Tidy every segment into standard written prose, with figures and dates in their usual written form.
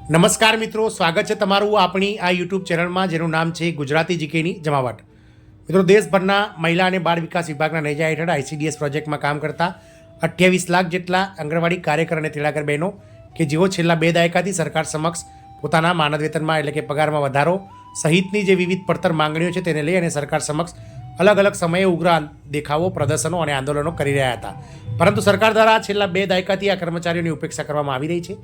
નમસ્કાર મિત્રો, સ્વાગત છે તમારું આપણી આ યુટ્યુબ ચેનલમાં જેનું નામ છે ગુજરાતી જીકેની જમાવટ. મિત્રો, દેશભરના મહિલા અને બાળ વિકાસ વિભાગના નેજા હેઠળ ICDS પ્રોજેક્ટમાં કામ કરતા 28 લાખ જેટલા આંગણવાડી કાર્યકર અને તેડાગર બહેનો કે જેઓ છેલ્લા 2 દાયકાથી સરકાર સમક્ષ પોતાના માનદ વેતનમાં એટલે કે પગારમાં વધારો સહિતની જે વિવિધ પડતર માંગણીઓ છે તેને લઈ અને સરકાર સમક્ષ અલગ અલગ સમયે ઉગ્ર દેખાવો, પ્રદર્શનો અને આંદોલનો કરી રહ્યા હતા. પરંતુ સરકાર દ્વારા છેલ્લા 2 દાયકાથી આ કર્મચારીઓની ઉપેક્ષા કરવામાં આવી રહી છે.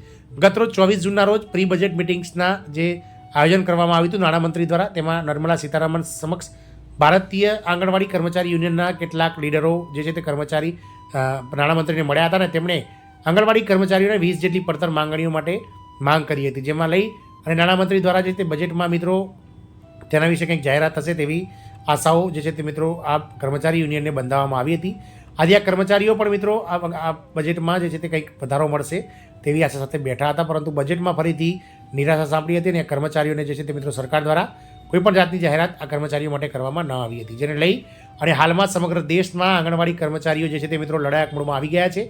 ગતરોજ 24 જૂનના રોજ પ્રી બજેટ મિટિંગ્સના જે આયોજન કરવામાં આવ્યું હતું નાણામંત્રી દ્વારા, તેમાં નિર્મલા સીતારામન સમક્ષ ભારતીય આંગણવાડી કર્મચારી યુનિયનના કેટલાક લીડરો જે છે તે કર્મચારી નાણામંત્રીને મળ્યા હતા અને તેમણે આંગણવાડી કર્મચારીઓને 20 જેટલી પડતર માંગણીઓ માટે માંગ કરી હતી, જેમાં લઈ અને નાણામંત્રી દ્વારા જે તે બજેટમાં મિત્રો તેના વિશે કંઈક જાહેરાત થશે તેવી આશાઓ જે છે તે મિત્રો આ કર્મચારી યુનિયનને બંધાવવામાં આવી હતી. આજે આ કર્મચારીઓ પણ મિત્રો આ બજેટમાં જે છે તે કંઈક વધારો મળશે તેવી આશા સાથે બેઠા હતા, પરંતુ બજેટમાં ફરીથી નિરાશા સાંપડી હતી અને કર્મચારીઓને જે છે તે મિત્રો સરકાર દ્વારા કોઈપણ જાતની જાહેરાત આ કર્મચારીઓ માટે કરવામાં ન આવી હતી, જેને લઈ અને હાલમાં સમગ્ર દેશમાં આંગણવાડી કર્મચારીઓ જે છે તે મિત્રો લડાયક મૂડમાં આવી ગયા છે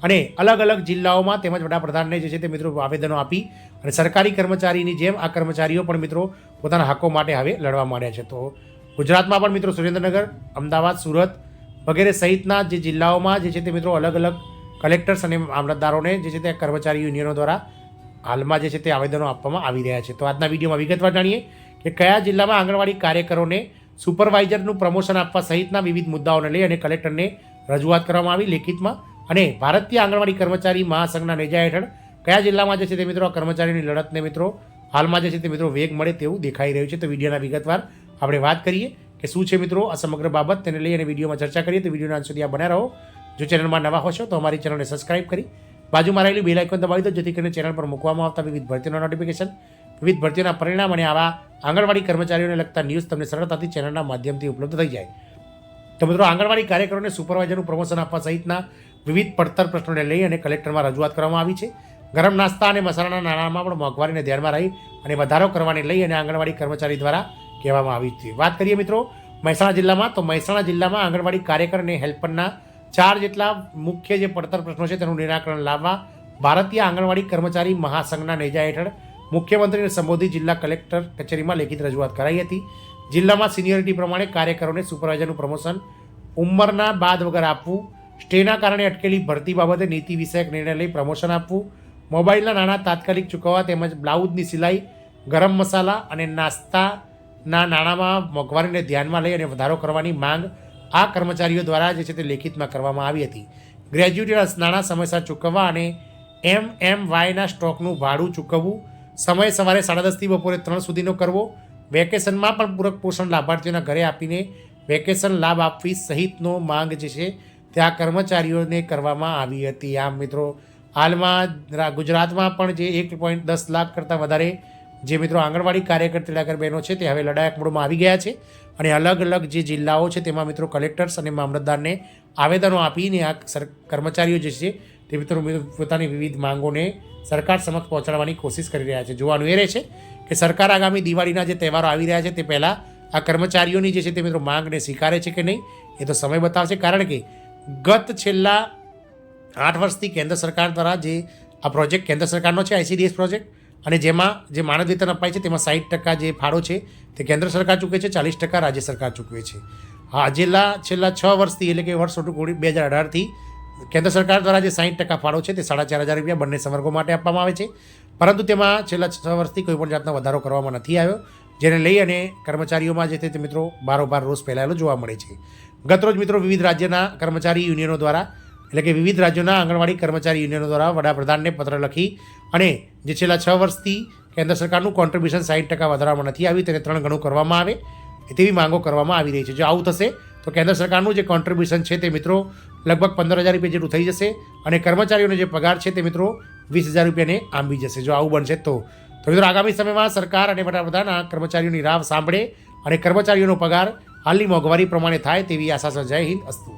અને અલગ અલગ જિલ્લાઓમાં તેમજ વડાપ્રધાનને જે છે તે મિત્રો આવેદનો આપી અને સરકારી કર્મચારીની જેમ આ કર્મચારીઓ પણ મિત્રો પોતાના હકો માટે હવે લડવા માંડ્યા છે. તો ગુજરાતમાં પણ મિત્રો સુરેન્દ્રનગર, અમદાવાદ, સુરત વગેરે સહિતના જે જિલ્લાઓમાં જે છે તે મિત્રો અલગ અલગ કલેક્ટર્સ અને મામલતદારોને જે છે તે કર્મચારી યુનિયનો દ્વારા હાલમાં જે છે તે આવેદનો આપવામાં આવી રહ્યા છે. તો આજના વિડીયોમાં વિગતવાર જાણીએ કે કયા જિલ્લામાં આંગણવાડી કાર્યકરોને સુપરવાઇઝરનું પ્રમોશન આપવા સહિતના વિવિધ મુદ્દાઓને લઈ અને કલેક્ટરને રજૂઆત કરવામાં આવી લેખિતમાં, અને ભારતીય આંગણવાડી કર્મચારી મહાસંઘના નેજા હેઠળ કયા જિલ્લામાં જે છે તે મિત્રો આ કર્મચારીની લડતને મિત્રો હાલમાં જે છે તે મિત્રો વેગ મળે તેવું દેખાઈ રહ્યું છે. તો વિડીયોના વિગતવાર આપણે વાત કરીએ કે શું છે મિત્રો આ સમગ્ર બાબત, તેને લઈ અને વિડીયોમાં ચર્ચા કરીએ. તો વિડીયોના અંત સુધી આ બન્યા રહો. જો ચેનલમાં નવા હશો તો અમારી ચેનલને સબસ્ક્રાઇબ કરી બાજુમાં રહેલી બેલ આઇકોન દબાવી દો, જેથી કરીને ચેનલ પર મૂકવામાં આવતા વિવિધ ભરતીઓના નોટિફિકેશન, વિવિધ ભરતીઓના પરિણામ અને આવા આંગણવાડી કર્મચારીઓને લગતા ન્યૂઝ તમને સરળતાથી ચેનલના માધ્યમથી ઉપલબ્ધ થઈ જાય. તો મિત્રો, આંગણવાડી કાર્યકરોને સુપરવાઇઝરનું પ્રમોશન આપવા સહિતના વિવિધ પડતર પ્રશ્નોને લઈ અને કલેક્ટરમાં રજૂઆત કરવામાં આવી છે. ગરમ નાસ્તા અને મસાલાના નાણાંમાં પણ મોંઘવારીને ધ્યાનમાં રહી અને વધારો કરવાને લઈ અને આંગણવાડી કર્મચારી દ્વારા કહેવામાં આવી હતી. વાત કરીએ મિત્રો મહેસાણા જિલ્લામાં, તો મહેસાણા જિલ્લામાં આંગણવાડી કાર્યકર અને હેલ્પરના 4 જેટલા મુખ્ય જે પડતર પ્રશ્નો છે તેનું નિરાકરણ લાવવા ભારતીય આંગણવાડી કર્મચારી મહાસંઘના નેજા હેઠળ મુખ્યમંત્રીને સંબોધી જિલ્લા કલેક્ટર કચેરીમાં લેખિત રજૂઆત કરાઈ હતી. જિલ્લામાં સિનિયોરિટી પ્રમાણે કાર્યકરોને સુપરવાઇઝરનું પ્રમોશન ઉંમરના બાદ વગર આપવું, સ્ટેના કારણે અટકેલી ભરતી બાબતે નીતિ વિષયક નિર્ણય લઈ પ્રમોશન આપવું, મોબાઈલના નાણાં તાત્કાલિક ચૂકવવા તેમજ બ્લાઉઝની સિલાઈ, ગરમ મસાલા અને નાસ્તાના નાણાંમાં મોંઘવારીને ધ્યાનમાં લઈ અને વધારો કરવાની માંગ આ કર્મચારીઓ દ્વારા જે છે તે લેખિતમાં કરવામાં આવી હતી. ગ્રેજ્યુટી નાણાં સમયસર ચૂકવવા અને MMYના સ્ટોકનું ભાડું ચૂકવવું, સમય સવારે 10:30 થી બપોરે 3 સુધીનો કરવો, વેકેશનમાં પણ પૂરક પોષણ લાભાર્થીઓના ઘરે આપીને વેકેશન લાભ આપવી સહિતનો માંગ જે છે તે આ કર્મચારીઓને કરવામાં આવી હતી. આમ મિત્રો, હાલમાં ગુજરાતમાં પણ જે 1.10 લાખ કરતાં વધારે જે મિત્રો આંગણવાડી કાર્યકર તેડાગર બહેનો છે તે હવે લડાયક મૂડમાં આવી ગયા છે અને અલગ અલગ જે જિલ્લાઓ છે તેમાં મિત્રો કલેક્ટર્સ અને મામલતદારને આવેદનો આપીને આ કર્મચારીઓ જે છે તે મિત્રો પોતાની વિવિધ માંગોને સરકાર સમક્ષ પહોંચાડવાની કોશિશ કરી રહ્યા છે. જોવાનું એ રહે છે કે સરકાર આગામી દિવાળીના જે તહેવારો આવી રહ્યા છે તે પહેલાં આ કર્મચારીઓની જે છે તે મિત્રો માંગને સ્વીકારે છે કે નહીં એ તો સમય બતાવશે, કારણ કે છેલ્લા 8 વર્ષથી કેન્દ્ર સરકાર દ્વારા જે આ પ્રોજેક્ટ કેન્દ્ર સરકારનો છે ICDS પ્રોજેક્ટ, અને જેમાં જે માનદ વેતન અપાય છે તેમાં 60% જે ફાળો છે તે કેન્દ્ર સરકાર ચૂકવે છે, 40% રાજ્ય સરકાર ચૂકવે છે. હા, છેલ્લા 6 વર્ષથી એટલે કે વર્ષ 2018થી કેન્દ્ર સરકાર દ્વારા જે 60% ફાળો છે તે 4,500 રૂપિયા બંને સંવર્ગો માટે આપવામાં આવે છે, પરંતુ તેમાં છેલ્લા 6 વર્ષથી કોઈપણ જાતનો વધારો કરવામાં નથી આવ્યો, જેને લઈ અને કર્મચારીઓમાં જે તે મિત્રો બારોબાર રોષ ફેલાયેલો જોવા મળે છે. ગતરોજ મિત્રો વિવિધ રાજ્યના કર્મચારી યુનિયનો દ્વારા એટલે કે વિવિધ રાજ્યોના આંગણવાડી કર્મચારી યુનિયનો દ્વારા વડાપ્રધાનને પત્ર લખી અને જે છેલ્લા 6 વર્ષથી કેન્દ્ર સરકારનું કોન્ટ્રીબ્યુશન 60% વધારવામાં નથી આવ્યું તેને 3 ગણું કરવામાં આવે તેવી માંગો કરવામાં આવી રહી છે. જો આવું થશે તો કેન્દ્ર સરકારનું જે કોન્ટ્રીબ્યુશન છે તે મિત્રો લગભગ 15,000 રૂપિયા જેટલું થઈ જશે અને કર્મચારીઓનો જે પગાર છે તે મિત્રો 20,000 રૂપિયાને આંબી જશે જો આવું બનશે તો. મિત્રો આગામી સમયમાં સરકાર અને વડાપ્રધાન આ કર્મચારીઓની રાહ સાંભળે અને કર્મચારીઓનો પગાર હાલની મોંઘવારી પ્રમાણે થાય તેવી આશા છે. જય હિન્દ, અસ્તુ.